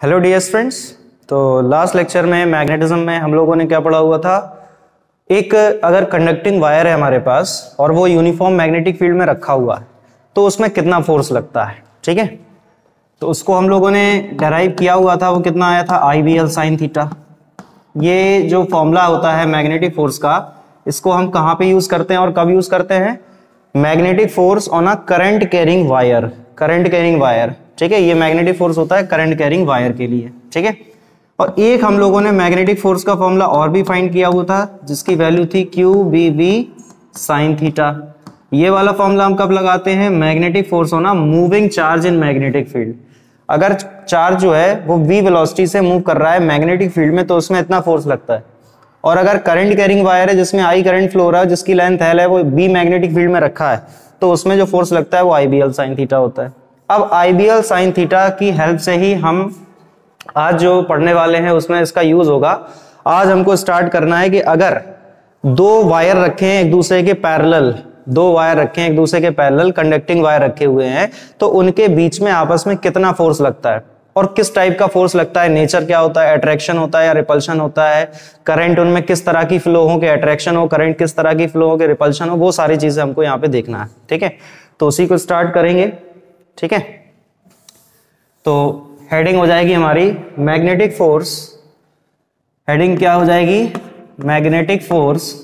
Hello dear friends. तो last lecture में magnetism में हम लोगों ने क्या पढ़ा हुआ था। एक अगर कंडक्टिंग वायर है हमारे पास और वो यूनिफॉर्म मैग्नेटिक फील्ड में रखा हुआ है तो उसमें कितना फोर्स लगता है। ठीक है, तो उसको हम लोगों ने डेराइव किया हुआ था। वो कितना आया था, IBL साइन थीटा। ये जो फॉर्मूला होता है मैग्नेटिक फोर्स का, इसको हम कहाँ पे यूज करते हैं और कब यूज करते हैं। Magnetic force on a current carrying wire. Current carrying wire, ठीक है, ये मैग्नेटिक फोर्स होता है करंट कैरिंग वायर के लिए। ठीक है, और एक हम लोगों ने मैग्नेटिक फोर्स का फॉर्मूला और भी फाइंड किया हुआ था जिसकी वैल्यू थी QBV साइन थीटा। ये वाला फॉर्मूला हम कब लगाते हैं, magnetic force on a moving charge in magnetic field. अगर चार्ज जो है वो v वेलोसिटी से मूव कर रहा है मैग्नेटिक फील्ड में तो उसमें इतना फोर्स लगता है। और अगर करंट कैरिंग वायर है जिसमें I करंट फ्लो हो रहा है, जिसकी लेंथ L है, वो B मैग्नेटिक फील्ड में रखा है, तो उसमें जो फोर्स लगता है वो IBL साइन थीटा होता है। अब IBL साइन थीटा की हेल्प से ही हम आज जो पढ़ने वाले हैं उसमें इसका यूज होगा। आज हमको स्टार्ट करना है कि अगर दो वायर रखे हैं एक दूसरे के पैरेलल, दो वायर रखे हैं एक दूसरे के पैरेलल, कंडक्टिंग वायर रखे हुए हैं, तो उनके बीच में आपस में कितना फोर्स लगता है और किस टाइप का फोर्स लगता है, नेचर क्या होता है, अट्रैक्शन होता है या रिपल्शन होता है, करंट उनमें किस तरह की फ्लो हो कि अट्रैक्शन हो, करंट किस तरह की फ्लो हो कि रिपल्शन हो, वो सारी चीजें हमको यहाँ पे देखना है। ठीक है, तो उसी को स्टार्ट करेंगे। ठीक है, तो हेडिंग हो जाएगी हमारी मैग्नेटिक फोर्स। हेडिंग क्या हो जाएगी, magnetic force.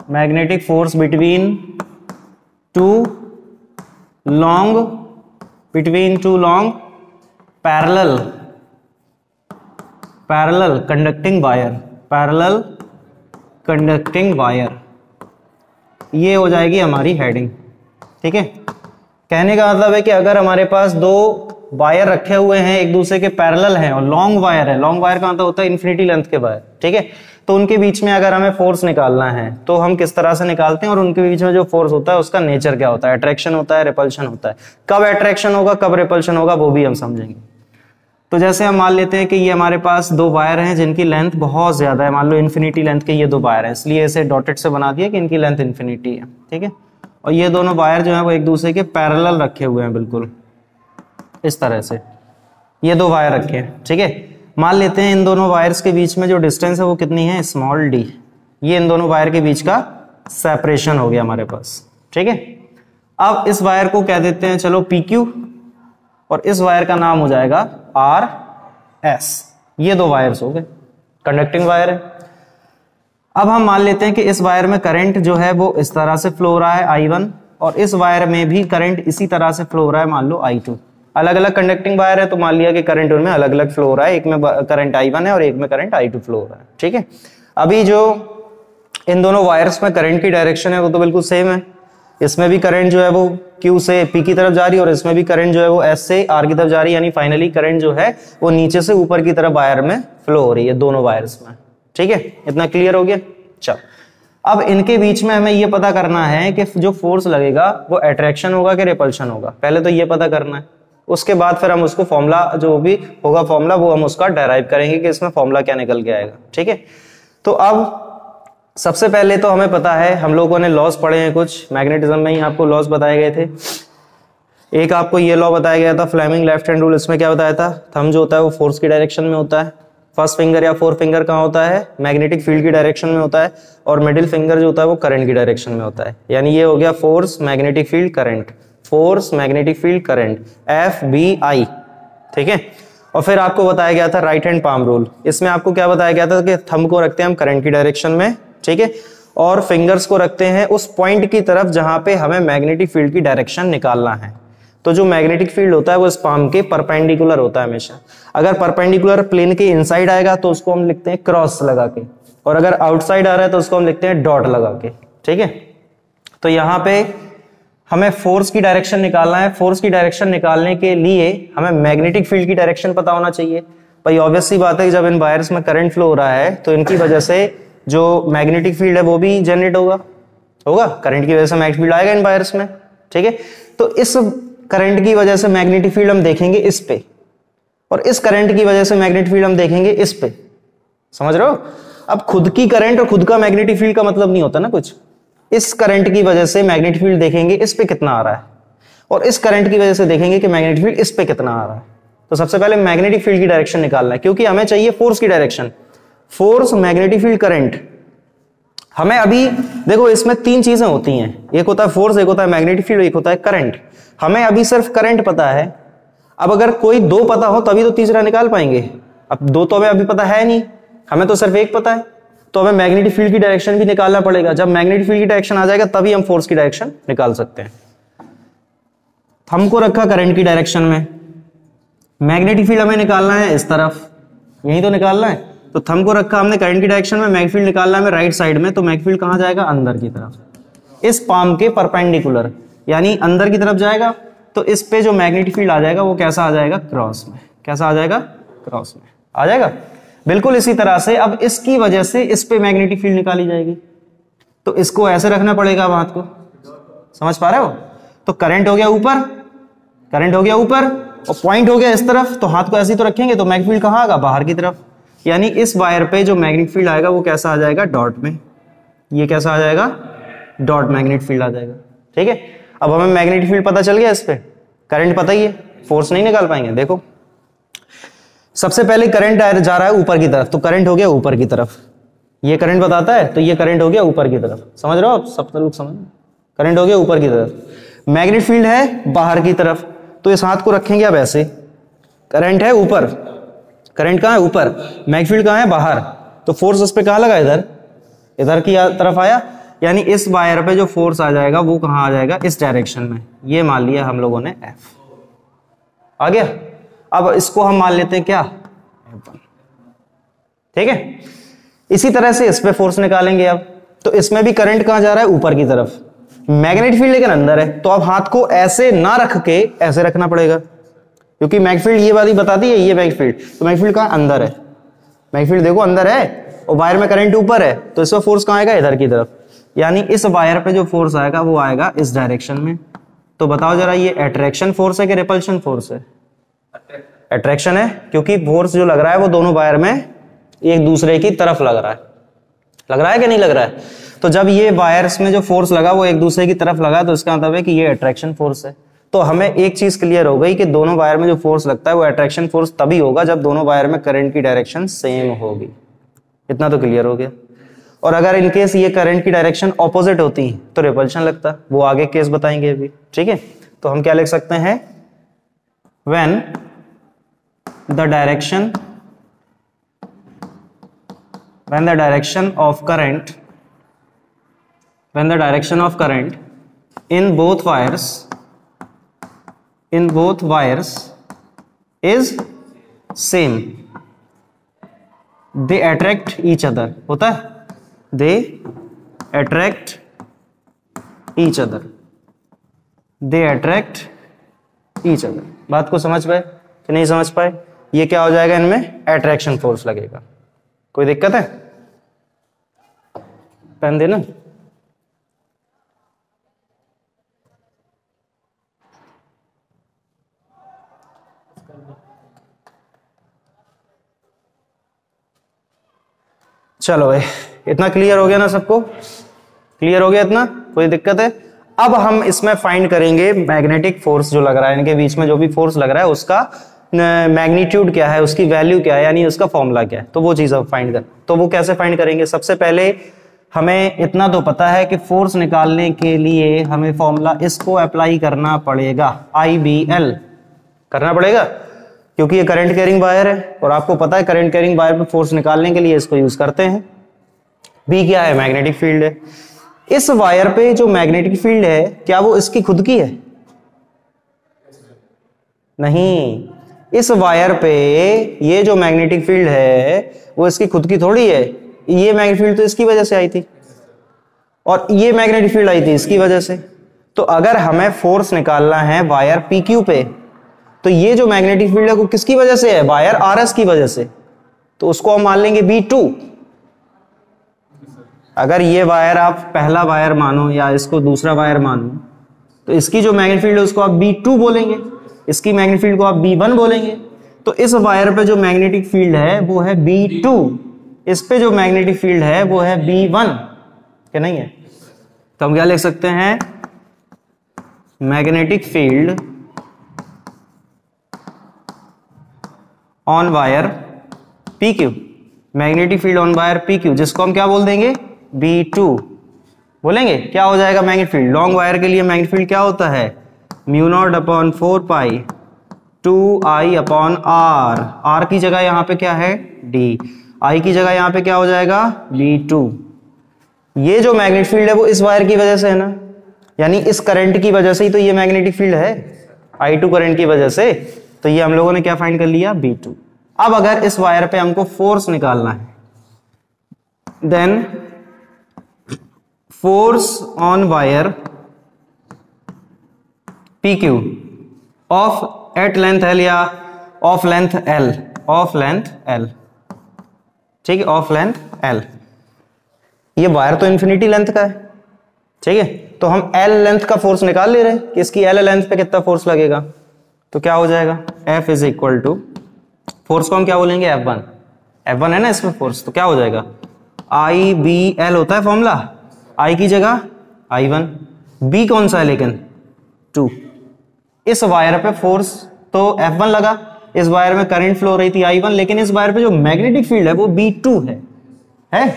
Magnetic force between two long parallel conducting wire. Parallel conducting wire, ये हो जाएगी हमारी हेडिंग। ठीक है, कहने का मतलब है कि अगर हमारे पास दो वायर रखे हुए हैं एक दूसरे के पैरेलल हैं और लॉन्ग वायर है, लॉन्ग वायर का मतलब होता है इन्फिनिटी लेंथ के वायर। ठीक है, तो उनके बीच में अगर हमें फोर्स निकालना है तो हम किस तरह से निकालते हैं और उनके बीच में जो फोर्स होता है उसका नेचर क्या होता है, अट्रैक्शन होता है, रिपल्शन होता है, कब अट्रैक्शन होगा कब रिपल्शन होगा वो भी हम समझेंगे। तो जैसे हम मान लेते हैं कि ये हमारे पास दो वायर हैं जिनकी लेंथ बहुत ज्यादा है, मान लो इन्फिनिटी लेंथ के ये दो वायर हैं, इसलिए इसे डॉटेड से बना दिया कि इनकी लेंथ इन्फिनिटी है। ठीक है, और ये दोनों वायर जो है वो एक दूसरे के पैरेलल रखे हुए हैं, बिल्कुल इस तरह से ये दो वायर रखे हैं। ठीक है, मान लेते हैं इन दोनों वायर्स के बीच में जो डिस्टेंस है वो कितनी है, स्मॉल d। ये इन दोनों वायर के बीच का सेपरेशन हो गया हमारे पास। ठीक है, अब इस वायर को कह देते हैं चलो PQ और इस वायर का नाम हो जाएगा RS। ये दो वायर्स हो गए, कंडक्टिंग वायर है। अब हम मान लेते हैं कि इस वायर में करंट जो है वो इस तरह से फ्लो हो रहा है I1 और इस वायर में भी करंट इसी तरह से फ्लो हो रहा है, मान लो I2। अलग अलग कंडक्टिंग वायर है तो मान लिया कि करंट उनमें अलग अलग फ्लो हो रहा है, एक में करंट I1 है और एक में करंट I2 फ्लो हो रहा है। ठीक है, अभी जो इन दोनों वायर्स में करंट की डायरेक्शन है वो तो बिल्कुल सेम है। इसमें भी करंट जो है वो Q से P की तरफ जा रही है और इसमें भी करंट जो है वो S से R की तरफ जा रही है, यानी फाइनली करंट जो है वो नीचे से ऊपर की तरफ वायर में फ्लो हो रही है दोनों वायर्स में। ठीक है, इतना क्लियर हो गया। चलो, अब इनके बीच में हमें ये पता करना है कि जो फोर्स लगेगा वो अट्रैक्शन होगा कि रिपल्शन होगा, पहले तो ये पता करना है। उसके बाद फिर हम उसको फॉर्मूला जो भी होगा फॉर्मूला वो हम उसका डेराइव करेंगे कि इसमें फॉर्मूला क्या निकल के आएगा। ठीक है, तो अब सबसे पहले तो हमें पता है, हम लोगों ने लॉस पढ़े हैं कुछ, मैग्नेटिज्म में ही आपको लॉस बताए गए थे। एक आपको ये लॉ बताया गया था फ्लेमिंग लेफ्ट हैंड रूल। इसमें क्या बताया था, थंब जो होता है वो फोर्स की डायरेक्शन में होता है, फर्स्ट फिंगर या फोर फिंगर कहाँ होता है, मैग्नेटिक फील्ड की डायरेक्शन में होता है, और मिडिल फिंगर जो होता है वो करंट की डायरेक्शन में होता है। यानी ये हो गया force magnetic field current, force magnetic field current FBI। ठीक है, और फिर आपको बताया गया था राइट हैंड पाम रूल। इसमें आपको क्या बताया गया था कि थंब को रखते हैं हम करंट की डायरेक्शन में, ठीक है, और फिंगर्स को रखते हैं उस पॉइंट की तरफ जहां पे हमें मैग्नेटिक फील्ड की डायरेक्शन निकालना है। तो जो मैग्नेटिक फील्ड होता है वो इस पाम के परपेंडिकुलर होता है हमेशा। अगर परपेंडिकुलर प्लेन के इनसाइड आएगा तो उसको हम लिखते हैं क्रॉस लगा के, और अगर आउटसाइड आ रहा है तो उसको हम लिखते हैं डॉट लगा के। ठीक है, तो यहाँ पे हमें फोर्स की डायरेक्शन निकालना है। फोर्स की डायरेक्शन निकालने के लिए हमें मैग्नेटिक फील्ड की डायरेक्शन पता होना चाहिए। भाई ऑब्वियस सी बात है कि जब इन वायर्स में करंट फ्लो हो रहा है तो इनकी वजह से जो मैग्नेटिक फील्ड है वो भी जनरेट होगा करंट की वजह से मैग्नेटिक फील्ड आएगा इन वायर्स में। ठीक है, तो इस करंट की वजह से मैग्नेटिक फील्ड हम देखेंगे इस पे, और इस करंट की वजह से मैग्नेटिक फील्ड हम देखेंगे इस पे। समझ रहे हो? अब खुद की करंट और खुद का मैग्नेटिक फील्ड का मतलब नहीं होता ना कुछ। इस करंट की वजह से मैग्नेटिक फील्ड देखेंगे इस पे कितना आ रहा है, और इस करंट की वजह से देखेंगे कि मैग्नेटिक फील्ड इस पे कितना आ रहा है। तो सबसे पहले मैग्नेटिक फील्ड की डायरेक्शन निकालना है, क्योंकि हमें चाहिए फोर्स की direction. Force, magnetic field, current. हमें अभी देखो इसमें तीन चीजें होती हैं, एक होता है फोर्स, एक होता है मैग्नेटिक फील्ड, एक होता है करंट। हमें अभी सिर्फ करंट पता है। अब अगर कोई दो पता हो तभी तो तीसरा निकाल पाएंगे। अब दो तो हमें अभी पता है नहीं, हमें तो सिर्फ एक पता है, तो हमें मैग्नेटिक फील्ड की डायरेक्शन भी निकालना पड़ेगा। जब मैग्नेटिक फील्ड की डायरेक्शन आ जाएगा तभी हम फोर्स की डायरेक्शन निकाल सकते हैं। हमको रखा करंट की डायरेक्शन में, मैग्नेटिक फील्ड हमें निकालना है इस तरफ, यही तो निकालना है। तो थंब को रखा हमने करंट की डायरेक्शन में, मैग्नेटिक फील्ड निकालना है हमें राइट साइड में। तो मैग्नेटिक फील्ड कहां जाएगा? अंदर की तरफ, इस पाम के परपेंडिकुलर, यानी अंदर की तरफ जाएगा। तो इस पे जो मैग्नेटिक फील्ड आ जाएगा वो कैसा आ जाएगा? क्रॉस में। कैसा आ जाएगा? क्रॉस में आ जाएगा। बिल्कुल इसी तरह से अब इसकी वजह से इस पे मैग्नेटिक फील्ड निकाली जाएगी। तो इसको ऐसे रखना पड़ेगा, अब हाथ को, समझ पा रहे हो? तो करंट हो गया ऊपर, करंट हो गया ऊपर, और पॉइंट हो गया इस तरफ। तो हाथ को ऐसे ही तो रखेंगे, तो मैग्नेटिक फील्ड कहां आएगा? बाहर की तरफ। यानी इस वायर पे जो मैग्नेटिक फील्ड आएगा वो कैसा आ जाएगा? डॉट में। ये कैसा आ जाएगा? डॉट मैग्नेटिक फील्ड आ जाएगा। ठीक है, अब हमें मैग्नेटिक फील्ड पता चल गया, इस पे करंट पता ही है, फोर्स नहीं निकाल पाएंगे। देखो सबसे पहले करंट जा रहा है ऊपर की तरफ, तो करंट हो गया ऊपर की तरफ। ये करंट बताता है, तो ये करंट हो गया ऊपर की तरफ। समझ रहे हो आप? सब लोग समझ, करंट हो गया ऊपर की तरफ। मैग्नेटिक फील्ड है बाहर की तरफ, तो इस हाथ को रखेंगे अब ऐसे। करंट है ऊपर, करंट कहां है? ऊपर। मैग्नेटिक फील्ड कहां है? बाहर। तो फोर्स उस पे कहां लगा? इधर, इधर की तरफ आया। यानी इस वायर पे जो फोर्स आ जाएगा वो कहां आ जाएगा? इस डायरेक्शन में। ये मान लिया हम लोगों ने F आ गया। अब इसको हम मान लेते हैं क्या? F1। ठीक है, इसी तरह से इस पे फोर्स निकालेंगे अब। तो इसमें भी करंट कहां जा रहा है? ऊपर की तरफ। मैग्नेटिक फील्ड लेकिन अंदर है, तो अब हाथ को ऐसे ना रख के ऐसे रखना पड़ेगा, क्योंकि मैग्नेटिक फील्ड ये वाली बताती है, ये मैग्नेटिक फील्ड। तो मैग्नेटिक फील्ड कहां? अंदर है। मैग्नेटिक फील्ड देखो अंदर है, और वायर में करंट ऊपर है, तो इसका फोर्स कहां आएगा? इधर की तरफ। यानी इस वायर पे जो फोर्स आएगा वो आएगा इस डायरेक्शन में। तो बताओ जरा, ये अट्रैक्शन फोर्स है कि रिपल्शन फोर्स है? अट्रैक्शन है, क्योंकि फोर्स जो लग रहा है वो दोनों वायर में एक दूसरे की तरफ लग रहा है। लग रहा है कि नहीं लग रहा है? तो जब ये वायर्स में जो फोर्स लगा वो एक दूसरे की तरफ लगा, तो इसका मतलब है कि ये अट्रैक्शन फोर्स है। तो हमें एक चीज क्लियर हो गई कि दोनों वायर में जो फोर्स लगता है वो अट्रैक्शन फोर्स तभी होगा जब दोनों वायर में करंट की डायरेक्शन सेम होगी। इतना तो क्लियर हो गया। और अगर इनकेस ये करंट की डायरेक्शन ऑपोजिट होती तो रिपल्शन लगता, वो आगे केस बताएंगे अभी। ठीक है, तो हम क्या लिख सकते हैं? When the direction of current in both wires is same, they attract each other। होता है? they attract each other। बात को समझ पाए कि नहीं समझ पाए? ये क्या हो जाएगा? इनमें अट्रैक्शन फोर्स लगेगा। कोई दिक्कत है? पेन देना। चलो भाई, इतना क्लियर हो गया ना सबको? क्लियर हो गया इतना? कोई दिक्कत है? अब हम इसमें फाइंड करेंगे मैग्नेटिक फोर्स जो लग रहा है, इनके बीच में जो भी फोर्स लग रहा है उसका मैग्नीट्यूड क्या है, उसकी वैल्यू क्या है, यानी उसका फॉर्मूला क्या है। तो वो चीज अब फाइंड कर, तो वो कैसे फाइंड करेंगे? सबसे पहले हमें इतना तो पता है कि फोर्स निकालने के लिए हमें फॉर्मूला इसको अप्लाई करना पड़ेगा, IBL करना पड़ेगा, क्योंकि ये करंट कैरिंग वायर है और आपको पता है करंट कैरिंग वायर पे फोर्स निकालने के लिए इसको यूज करते हैं। B क्या है? मैग्नेटिक फील्ड है। इस वायर पे जो मैग्नेटिक फील्ड है क्या वो इसकी खुद की है? नहीं, इस वायर पे ये जो मैग्नेटिक फील्ड है वो इसकी खुद की थोड़ी है। ये मैग्नेटिक फील्ड तो इसकी वजह से आई थी और ये मैग्नेटिक फील्ड आई थी इसकी वजह से। तो अगर हमें फोर्स निकालना है वायर PQ पे, तो ये जो मैग्नेटिक फील्ड है वो किसकी वजह से है? वायर RS की वजह से। तो उसको हम मान लेंगे B2। अगर ये वायर आप पहला वायर मानो या इसको दूसरा वायर मानो, तो इसकी जो मैग्नेटिक फील्ड है उसको आप B2 बोलेंगे, इसकी मैग्नेटिक फील्ड को आप B1 बोलेंगे। तो इस वायर पे जो मैग्नेटिक फील्ड है वो है B2, इस पे जो मैग्नेटिक फील्ड है वो है B1, क्या नहीं है? तो हम क्या लिख सकते हैं? Magnetic field on wire PQ, magnetic field on wire PQ, जिसको हम क्या बोल देंगे, B2 बोलेंगे। क्या हो जाएगा मैग्नेटिक फील्ड, लॉन्ग वायर के लिए मैग्नेटिक फील्ड क्या होता है, म्यू नॉट अपॉन 4 पाई 2I अपॉन R, R की जगह यहाँ पे क्या है D, I की जगह यहाँ पे क्या हो जाएगा B2। ये जो मैग्नेटिक फील्ड है वो इस वायर की वजह से है ना, यानी इस करंट की वजह से ही तो ये मैग्नेटिक फील्ड है, I2 करंट की वजह से। तो ये हम लोगों ने क्या फाइंड कर लिया, B2। अब अगर इस वायर पे हमको फोर्स निकालना है, then force on wire PQ of at length L या of length L, of length L, ठीक है, ऑफ लेंथ L। ये वायर तो इन्फिनिटी लेंथ का है, ठीक है, तो हम L लेंथ का फोर्स निकाल ले रहे हैं कि इसकी L लेंथ पे कितना फोर्स लगेगा। तो क्या हो जाएगा, F is equal to, force को हम क्या बोलेंगे F1, F1 है ना इसमें फोर्स, तो क्या हो जाएगा IBL होता है फॉर्मूला, I की जगह I1, B कौन सा है लेकिन 2। इस वायर पे फोर्स तो F1 लगा, इस वायर में करंट फ्लो हो रही थी I1, लेकिन इस वायर पे जो मैग्नेटिक फील्ड है वो B2 है?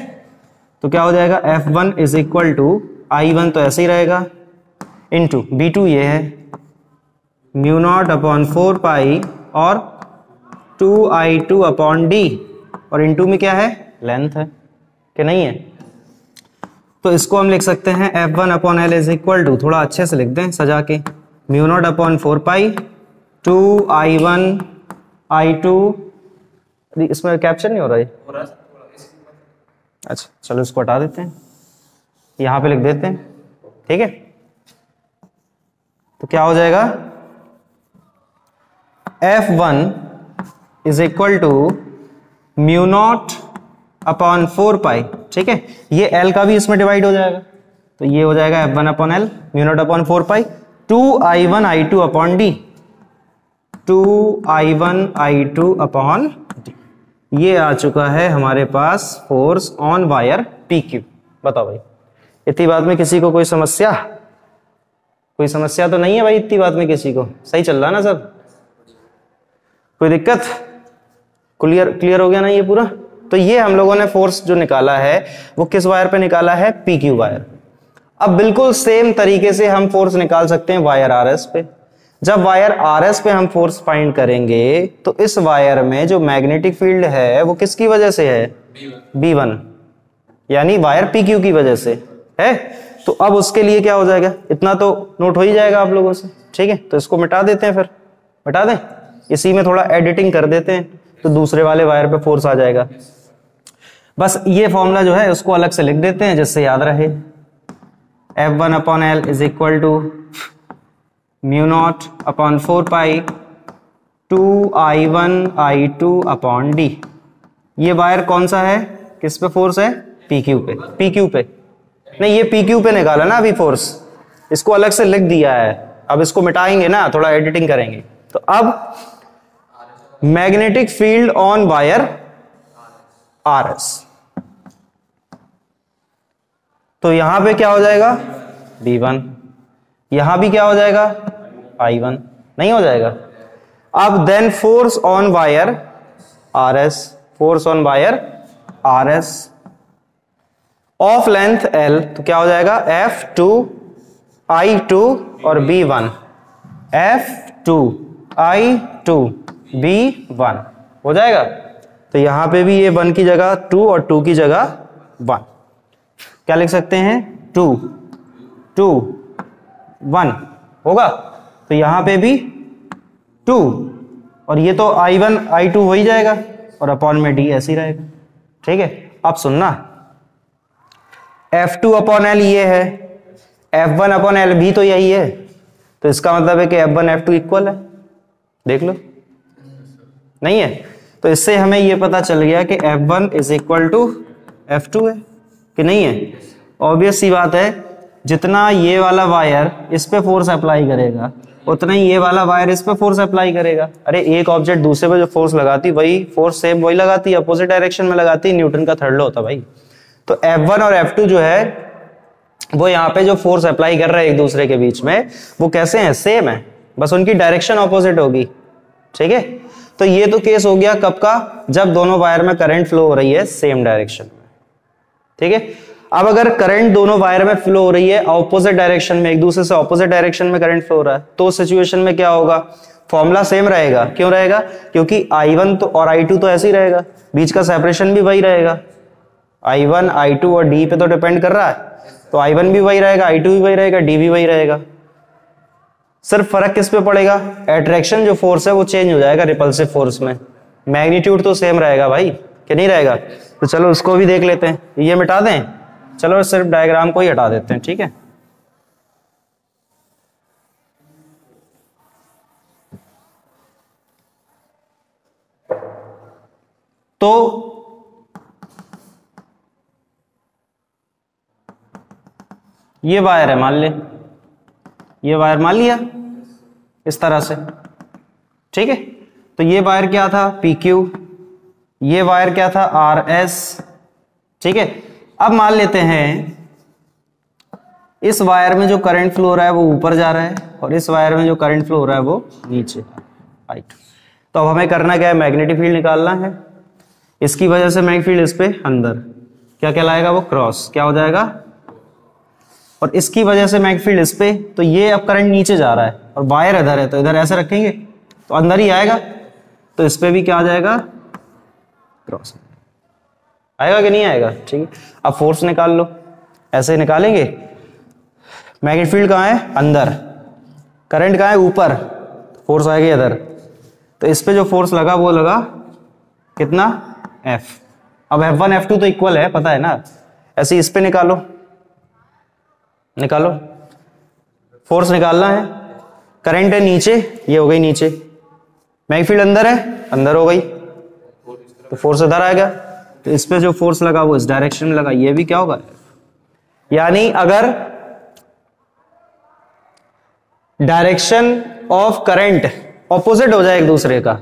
तो क्या हो जाएगा F1 is equal to I1 तो ऐसे ही रहेगा इनटू B2 ये है म्यू नॉट अपॉन 4 पाई और 2I2 अपॉन D, और इनटू में क्या है लेंथ है कि नहीं है। तो इसको हम लिख सकते हैं F1 upon L is equal to, थोड़ा अच्छे से लिख दें सजा के, mu naught upon 4 pi 2I1 I2, इसमें कैप्चर नहीं हो रहा है, अच्छा चलो इसको हटा देते हैं, यहां पे लिख देते हैं, ठीक है। तो क्या हो जाएगा F1 is equal to mu naught upon 4 pi, ठीक है, ये L का भी इसमें डिवाइड हो जाएगा, तो ये हो जाएगा F1 upon L mu naught upon 4 pi 2I1 I2 upon D, 2I1 I2 upon D। ये आ चुका है हमारे पास फोर्स ऑन वायर PQ। बताओ भाई, इतनी बात में किसी को कोई समस्या, कोई समस्या तो नहीं है भाई, इतनी बात में किसी को सही चल रहा ना सब, कोई दिक्कत, क्लियर हो गया ना ये पूरा। तो ये हम लोगों ने फोर्स जो निकाला है वो किस वायर पे निकाला है, PQ वायर। अब बिल्कुल सेम तरीके से हम फोर्स निकाल सकते हैं वायर RS पे। जब वायर RS पे हम फोर्स फाइंड करेंगे तो इस वायर में जो मैग्नेटिक फील्ड है वो किसकी वजह से है, B1, यानी वायर PQ की वजह से है। तो अब उसके लिए क्या हो जाएगा, इतना तो नोट हो ही जाएगा आप लोगों से, ठीक है। तो इसको मिटा देते हैं, फिर मिटा दें, इसी में थोड़ा एडिटिंग कर देते हैं तो दूसरे वाले वायर पे फोर्स आ जाएगा। बस ये फॉर्मूला जो है उसको अलग से लिख देते हैं जिससे याद रहे, F1 upon L is equal to mu naught upon 4 pi 2I1 I2 upon D। ये वायर कौन सा है, किस पे फोर्स है, PQ पे, PQ पे नहीं, ये PQ पे निकाला ना अभी फोर्स, इसको अलग से लिख दिया है, अब इसको मिटाएंगे ना, थोड़ा एडिटिंग करेंगे। तो अब magnetic field on wire RS, तो यहां पे क्या हो जाएगा B1, यहां भी क्या हो जाएगा I1, नहीं हो जाएगा। अब then force on wire RS, force on wire RS of length L, तो क्या हो जाएगा F2 I2 और B1, F2 I2 B1 हो जाएगा। तो यहां पे भी ये 1 की जगह 2 और 2 की जगह 1, क्या लिख सकते हैं 2 2 1 होगा। तो यहां पे भी 2 और ये तो I1 I2 हो ही जाएगा और अपॉन में D ऐसे ही रहेगा, ठीक है। अब सुनना, F2 अपॉन L ये है, F1 अपॉन L भी तो यही है, तो इसका मतलब है कि F1 F2 इक्वल है, देख लो, नहीं है। तो इससे हमें ये पता चल गया कि F1 is equal to F2 है कि नहीं है। ऑब्वियस सी बात है, जितना ये वाला वायर इस पे फोर्स अप्लाई करेगा उतना ही ये वाला वायर इस पे फोर्स अप्लाई करेगा। अरे एक ऑब्जेक्ट दूसरे पे जो फोर्स लगाती वही फोर्स सेम वही लगाती है, अपोजिट डायरेक्शन में लगाती है, न्यूटन का थर्ड लॉ होता भाई। तो F1 और F2 जो है वो यहाँ पे जो फोर्स अप्लाई कर रहे हैं एक दूसरे के बीच में वो कैसे हैं, सेम है, बस उनकी डायरेक्शन ऑपोजिट होगी। ठीक है, तो ये तो केस हो गया कब का, जब दोनों वायर में करंट फ्लो हो रही है सेम डायरेक्शन में। ठीक है, अब अगर करंट दोनों वायर में फ्लो हो रही है ऑपोजिट डायरेक्शन में, एक दूसरे से ऑपोजिट डायरेक्शन में करंट फ्लो हो रहा है, तो उस सिचुएशन में क्या होगा, फॉर्मूला सेम रहेगा। क्यों रहेगा, क्योंकि I1 तो और I2 तो ऐसे ही रहेगा, बीच का सेपरेशन भी वही रहेगा। I1 I2 और D पे तो डिपेंड कर रहा है, तो I1 भी वही रहेगा, I2 भी वही रहेगा, D भी वही रहेगा। सिर्फ फर्क किस पे पड़ेगा, अट्रैक्शन जो फोर्स है वो चेंज हो जाएगा रिपल्सिव फोर्स में, मैग्नीट्यूड तो सेम रहेगा भाई, कि नहीं रहेगा। तो चलो उसको भी देख लेते हैं, ये मिटा दें, चलो सिर्फ डायग्राम को ही हटा देते हैं। ठीक है, तो ये वायर है, मान ले ये वायर मान लिया इस तरह से। ठीक है, तो ये वायर क्या था, PQ, ये वायर क्या था, RS। ठीक है, अब मान लेते हैं इस वायर में जो करंट फ्लो हो रहा है वो ऊपर जा रहा है और इस वायर में जो करंट फ्लो हो रहा है वो नीचे, राइट। तो अब हमें करना क्या है, मैग्नेटिक फील्ड निकालना है। इसकी वजह से मैग्नेटिक फील्ड इस पे अंदर क्या कहलाएगा, वो क्रॉस क्या हो जाएगा, और इसकी वजह से मैग्नेटिक फील्ड इस पे, तो ये अब करंट नीचे जा रहा है और वायर इधर है, तो इधर ऐसे रखेंगे तो अंदर ही आएगा, तो इस पे भी क्या आ जाएगा, क्रॉस आएगा कि नहीं आएगा। ठीक है, अब फोर्स निकाल लो, ऐसे निकालेंगे। मैग्नेटिक फील्ड कहाँ है, अंदर, करंट कहाँ है, ऊपर, फोर्स आएगा इधर, तो इस पे जो फोर्स लगा वो लगा कितना, F। अब F1 F2 तो इक्वल है, पता है ना, ऐसे इस पे निकालो, निकालो, फोर्स निकालना है। करंट है नीचे, ये हो गई नीचे, मैग्नेटिक फील्ड अंदर है, अंदर हो गई, तो फोर्स इधर आएगा, तो इस पे जो फोर्स लगा वो इस डायरेक्शन में लगा, ये भी क्या होगा, यानी अगर डायरेक्शन ऑफ करंट ऑपोजिट हो जाए एक दूसरे का,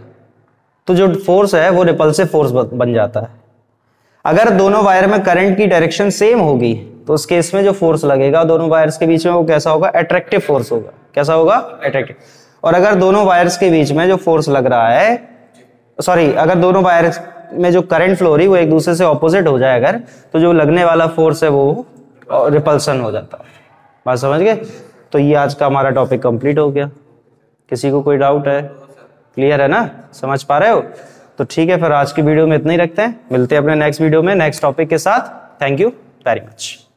तो जो फोर्स है वो रिपल्सिव फोर्स बन जाता है। अगर दोनों वायर में करंट की डायरेक्शन सेम होगी तो उस केस में जो फोर्स लगेगा दोनों वायर्स के बीच में वो कैसा होगा, अट्रैक्टिव फोर्स होगा। कैसा होगा, अट्रैक्टिव। और अगर दोनों वायर्स के बीच में जो फोर्स लग रहा है, सॉरी, अगर दोनों वायर्स में जो करंट फ्लो हो रही है वो एक दूसरे से ऑपोजिट हो जाए अगर, तो जो लगने वाला फोर्स है वो रिपल्सन हो जाता है। बात समझ गए। तो ये आज का हमारा टॉपिक कंप्लीट हो गया। किसी को कोई डाउट है, क्लियर है ना, समझ पा रहे हो? तो ठीक है, फिर आज की वीडियो में इतना ही रखते हैं, मिलते हैं अपने नेक्स्ट वीडियो में नेक्स्ट टॉपिक के साथ। Thank you very much.